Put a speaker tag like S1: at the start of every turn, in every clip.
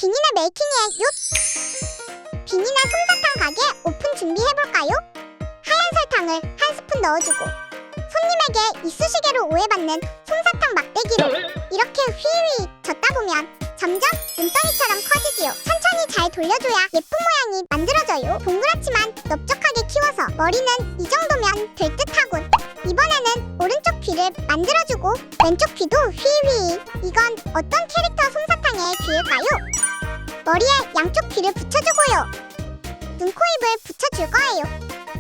S1: 비니네 메이킹이에요. 비니네 솜사탕 가게 오픈 준비해볼까요? 하얀 설탕을 한 스푼 넣어주고 손님에게 이쑤시개로 오해받는 솜사탕 막대기로 이렇게 휘휘 젓다 보면 점점 눈덩이처럼 커지지요. 천천히 잘 돌려줘야 예쁜 모양이 만들어져요. 동그랗지만 넓적하게 키워서 머리는 이 정도면 될 듯하군. 이번에는 오른쪽 귀를 만들어주고 왼쪽 귀도 휘휘. 이건 어떤 캐릭터 솜사탕의 귀일까요? 머리에 양쪽 귀를 붙여주고요. 눈, 코, 입을 붙여줄 거예요.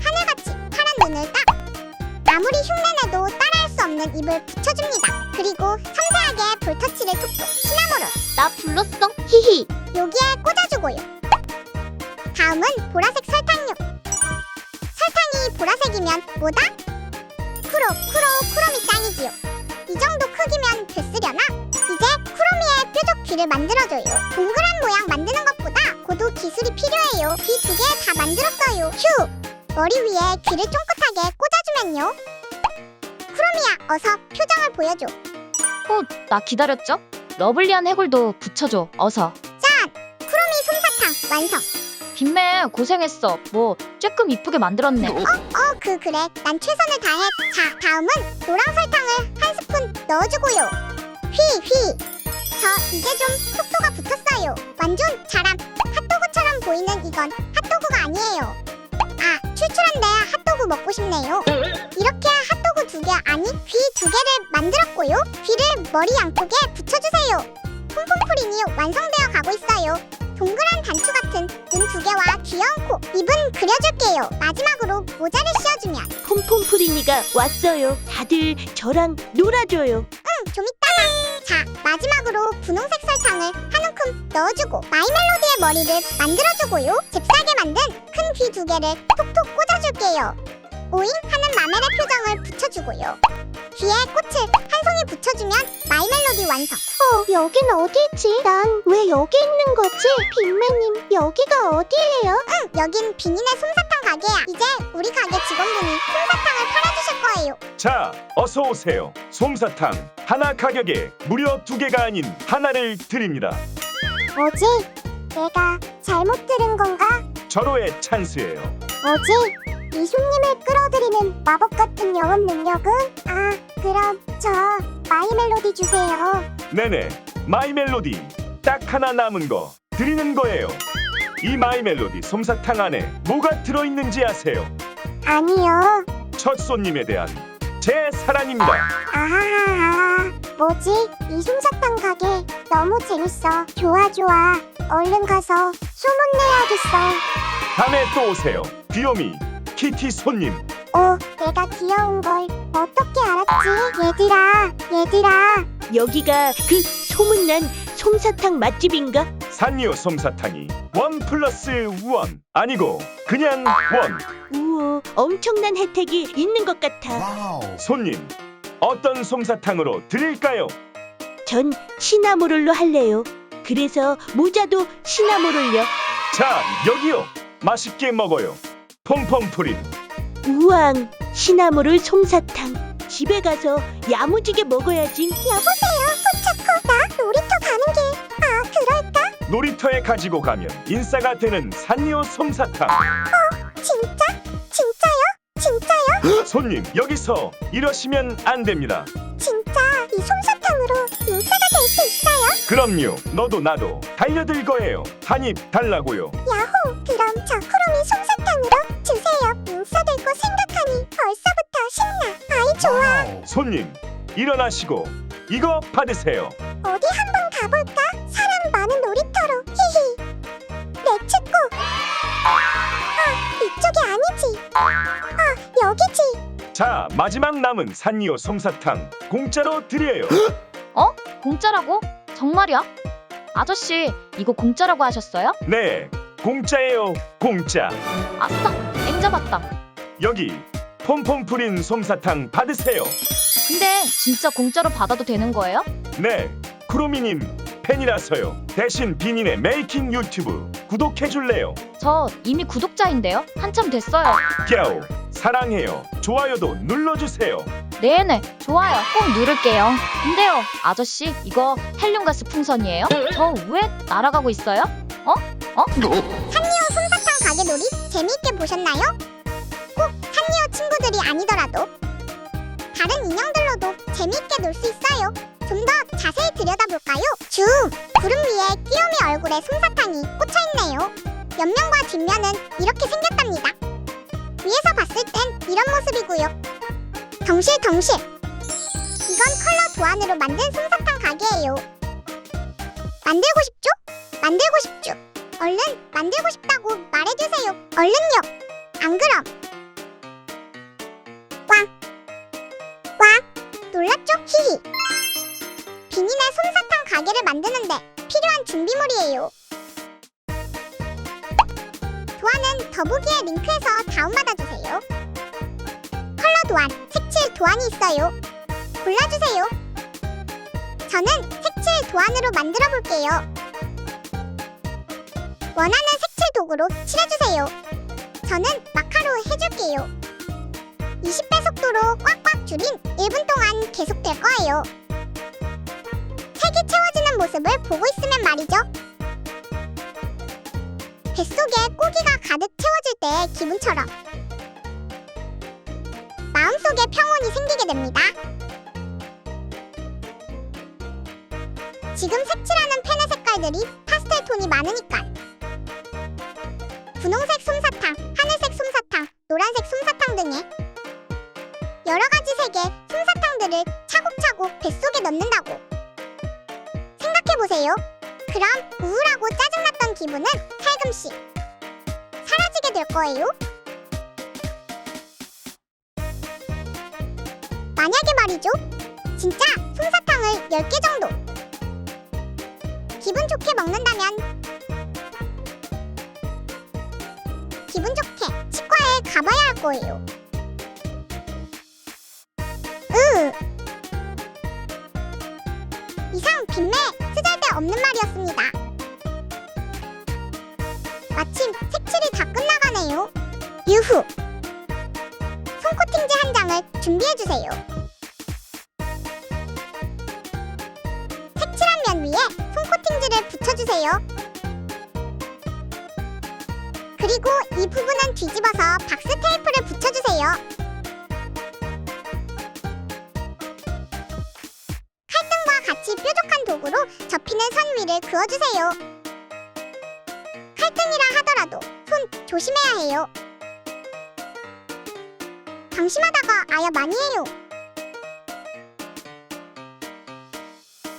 S1: 하늘같이 파란 눈을 딱! 아무리 흉내내도 따라할 수 없는 입을 붙여줍니다. 그리고 섬세하게 볼터치를 톡톡 시나모로
S2: 나 불렀어. 히히.
S1: 여기에 꽂아주고요. 다음은 보라색 설탕류. 설탕이 보라색이면 뭐다? 쿠로미 짱이지요. 이 정도 크기면 됐으려나? 이제 쿠로미의 뾰족 귀를 만들어줘요. 동그란 모양 만드는 것보다 고도 기술이 필요해요. 귀 2개 다 만들었어요. 휴! 머리 위에 귀를 쫑긋하게 꽂아주면요. 쿠로미야, 어서 표정을 보여줘.
S2: 나 기다렸죠? 러블리한 해골도 붙여줘. 어서.
S1: 짠! 쿠로미 솜사탕 완성!
S2: 빈매 고생했어. 뭐 쬐끔 이쁘게 만들었네.
S1: 그래. 난 최선을 다해. 자, 다음은 노랑 설탕을 한 스푼 넣어주고요. 휘휘. 저 이제 좀 속도가 붙었어요. 완전 잘함. 핫도그처럼 보이는 이건 핫도그가 아니에요. 아, 출출한데 핫도그 먹고 싶네요. 이렇게 핫도그 2개 아니 귀 2개를 만들었고요. 귀를 머리 양쪽에 붙여주세요. 폼폼프린이 완성되어 가고 있어요. 동그란 단추 같은 눈 2개와 귀여운 코, 입은 그려줄게요. 마지막으로 모자를 씌워주면
S3: 폼폼프리니가 왔어요. 다들 저랑 놀아줘요.
S1: 좀 이따가. 자, 마지막으로 분홍색 설탕을 한 움큼 넣어주고 마이멜로디의 머리를 만들어주고요. 잽싸게 만든 큰 귀 2개를 톡톡 꽂아줄게요. 오잉 하는 마멜의 표정을 붙여주고요. 귀에 꽃을 한 송이 붙여주면 마이멜로디 완성.
S3: 여긴 어디지? 난 왜 여기 있는 거지? 빈매님, 여기가 어디예요?
S1: 여긴 비니네 솜사탕 가게야. 이제 우리 가게 직원분이 솜사탕을 팔아주실 거예요.
S4: 자, 어서 오세요. 솜사탕 하나 가격에 무려 2개가 아닌 하나를 드립니다.
S1: 뭐지? 내가 잘못 들은 건가?
S4: 절호의 찬스예요.
S1: 뭐지? 이 손님을 끌어들이는 마법 같은 영업 능력은? 아, 그럼 저 마이멜로디 주세요.
S4: 네네, 마이멜로디 딱 하나 남은 거 드리는 거예요. 이 마이멜로디 솜사탕 안에 뭐가 들어있는지 아세요?
S1: 아니요.
S4: 첫 손님에 대한 제 사랑입니다.
S1: 아하하하. 뭐지? 이 솜사탕 가게 너무 재밌어. 좋아. 얼른 가서 소문내야겠어.
S4: 다음에 또 오세요. 귀요미 키티 손님.
S1: 내가 귀여운 걸 어떻게 알았지? 얘들아.
S3: 여기가 그 소문난 솜사탕 맛집인가?
S4: 산리오 솜사탕이 1+1 아니고 그냥 1.
S3: 우와, 엄청난 혜택이 있는 것 같아.
S4: 손님, 어떤 솜사탕으로 드릴까요?
S3: 전 시나모롤로 할래요. 그래서 모자도 시나모롤요.
S4: 자, 여기요. 맛있게 먹어요. pompom프린.
S3: 우왕, 시나모롤 솜사탕. 집에 가서 야무지게 먹어야지.
S1: 여보세요, 포차코. 나 놀이터 가는 길. 그럴까?
S4: 놀이터에 가지고 가면 인싸가 되는 산리오 솜사탕.
S1: 진짜요?
S4: 손님, 여기서 이러시면 안 됩니다.
S1: 진짜 이 솜사탕으로 인싸가 될 수 있어요?
S4: 그럼요. 너도 나도 달려들 거예요. 한 입 달라고요.
S1: 야호! 그럼 저 쿠로미 솜사탕으로 주세요. 인싸 될 거 생각하니 벌써부터 신나. 아이 좋아.
S4: 손님, 일어나시고 이거 받으세요.
S1: 어디 한번 가볼까? 사람 많은 놀이터로. 히히. 렛츠고. 이쪽이 아니지. 여기지.
S4: 자, 마지막 남은 산리오 솜사탕 공짜로 드려요.
S2: 공짜라고? 정말이야? 아저씨, 이거 공짜라고 하셨어요?
S4: 네, 공짜예요. 공짜.
S2: 아싸, 땡 잡았다.
S4: 여기 폼폼프린 솜사탕 받으세요.
S2: 근데 진짜 공짜로 받아도 되는 거예요?
S4: 네, 쿠로미님 팬이라서요. 대신 비니네 메이킹 유튜브 구독해줄래요?
S2: 저 이미 구독자인데요? 한참 됐어요.
S4: 겨우 사랑해요. 좋아요도 눌러주세요.
S2: 네네, 좋아요. 꼭 누를게요. 근데요, 아저씨, 이거 헬륨가스 풍선이에요? 저 왜 날아가고 있어요?
S1: 산리오 솜사탕 가게 놀이 재미있게 보셨나요? 꼭 산리오 친구들이 아니더라도 다른 인형들로도 재미있게 놀 수 있어요. 좀 더 자세히 들여다볼까요? 줌! 구름 위에 귀요미 얼굴에 솜사탕이 꽂혀있네요. 옆면과 뒷면은 이렇게 생겼답니다. 위에서 봤을 땐 이런 모습이고요. 덩실덩실! 이건 컬러 도안으로 만든 솜사탕 가게예요. 만들고 싶죠? 만들고 싶죠? 얼른 만들고 싶다고 말해주세요. 얼른요. 안 그럼 꽝 놀랐죠? 히히. 비니네 솜사탕 가게를 만드는데 필요한 준비물이에요. 도안은 더보기의 링크에서 다운받아주세요. 컬러 도안, 색칠 도안이 있어요. 골라주세요. 저는 색칠 도안으로 만들어 볼게요. 원하는 색칠 도구로 칠해주세요. 저는 마카로 해줄게요. 20배 속도로 꽉꽉 줄인 1분 동안 계속될 거예요. 색이 채워지는 모습을 보고 있으면 말이죠. 뱃속에 고기가 가득 채워질 때의 기분처럼 마음속에 평온이 생기게 됩니다. 지금 색칠하는 펜의 색깔들이 파스텔 톤이 많으니까 분홍색 솜사탕, 하늘색 솜사탕, 노란색 솜사탕 등의 여러가지 색의 솜사탕들을 차곡차곡 뱃속에 넣는다고 생각해보세요. 그럼 우울하고 짜증났던 기분은 살금씩 사라지게 될 거예요. 만약에 말이죠, 진짜 솜사탕을 10개 정도 기분 좋게 먹는다면 기분 좋게 치과에 가봐야 할 거예요. 이상 빈매 쓰잘데없는 말이었습니다. 마침 색칠이 다 끝나가네요. 유후! 손코팅지 한 장을 준비해주세요. 색칠한 면 위에 손코팅지를 붙여주세요. 그리고 이 부분은 뒤집어서 박스 테이프를 붙여주세요. 칼등과 같이 뾰족한 도구로 접히는 선 위를 그어주세요. 칼등이라 하더라도 손 조심해야 해요. 방심하다가 아야 많이 해요.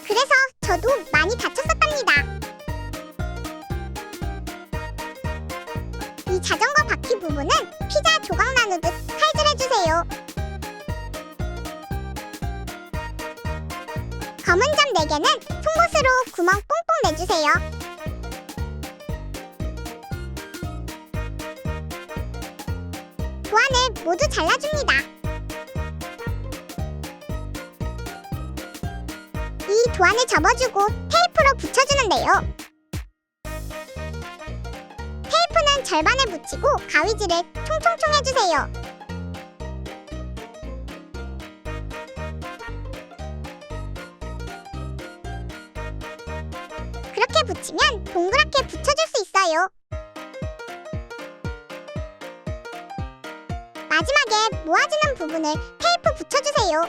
S1: 그래서 저도 많이 다쳤었답니다. 이 자전거 바퀴 부분은 피자 조각 나누듯 칼질해주세요. 검은 점 4개는 송곳으로 구멍 뽕뽕 내주세요. 도안을 모두 잘라줍니다. 이 도안을 접어주고 테이프로 붙여주는데요. 테이프는 절반을 붙이고 가위질을 총총총 해주세요. 그렇게 붙이면 동그랗게 붙여줄 수 있어요. 마지막에 모아지는 부분을 테이프 붙여주세요.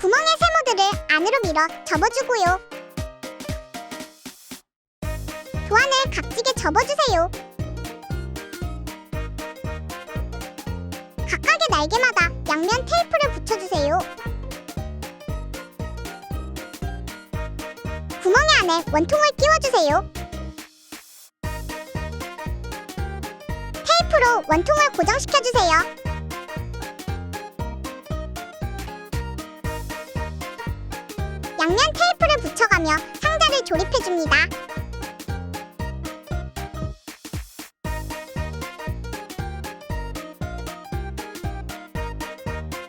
S1: 구멍의 세모들을 안으로 밀어 접어주고요. 도안을 각지게 접어주세요. 각각의 날개마다 양면 테이프를 붙여주세요. 구멍의 안에 원통을 끼워주세요. 테이프로 원통을 고정시켜주세요. 양면 테이프를 붙여가며 상자를 조립해줍니다.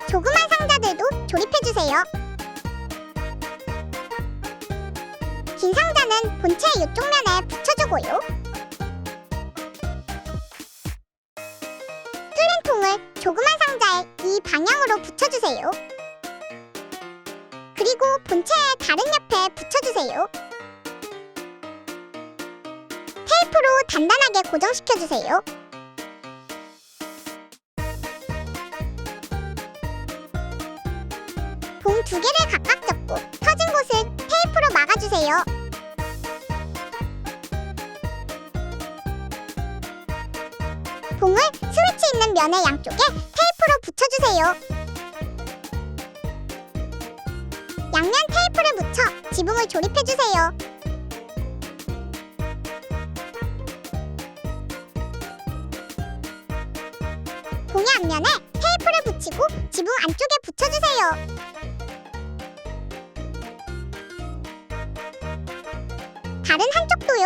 S1: 조그만 상자들도 조립해주세요. 긴 상자는 본체 이쪽 면에 붙여주고요. 뚫린 닦아주세요. 그리고 본체의 다른 옆에 붙여주세요. 테이프로 단단하게 고정시켜주세요. 봉 2개를 각각 접고 터진 곳을 테이프로 막아주세요. 봉을 스위치 있는 면의 양쪽에 테이프로 붙여주세요. 양면 테이프를 붙여 지붕을 조립해주세요. 봉의 앞면에 테이프를 붙이고 지붕 안쪽에 붙여주세요. 다른 한쪽도요.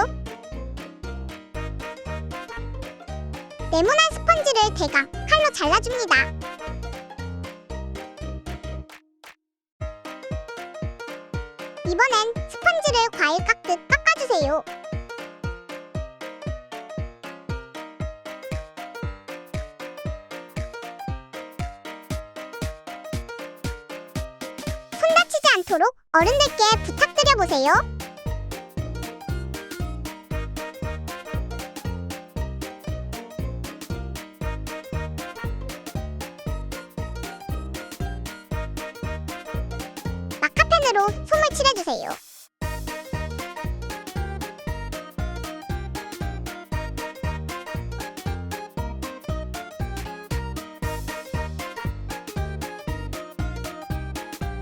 S1: 네모난 스펀지를 대강 칼로 잘라줍니다. 이번엔 스펀지를 과일 깎듯 깎아주세요. 손 다치지 않도록 어른들께 부탁드려보세요. 마카펜으로 솜을 칠해주세요.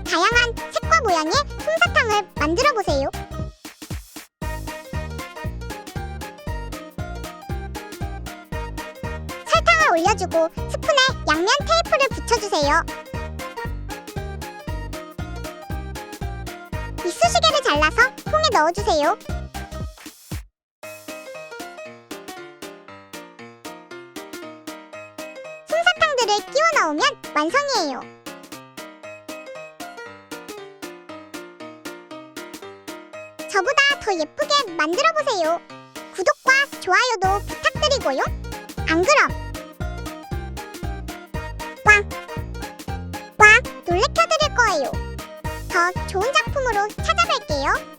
S1: 다양한 색과 모양의 솜사탕을 만들어보세요. 설탕을 올려주고 스푼에 양면 테이프를 붙여주세요. 이쑤시개를 잘라서 통에 넣어주세요. 솜사탕들을 끼워 넣으면 완성이에요. 저보다 더 예쁘게 만들어보세요. 구독과 좋아요도 부탁드리고요. 안 그럼 꽉 놀래켜드릴 거예요. 더 좋은 작품으로 찾아뵐게요.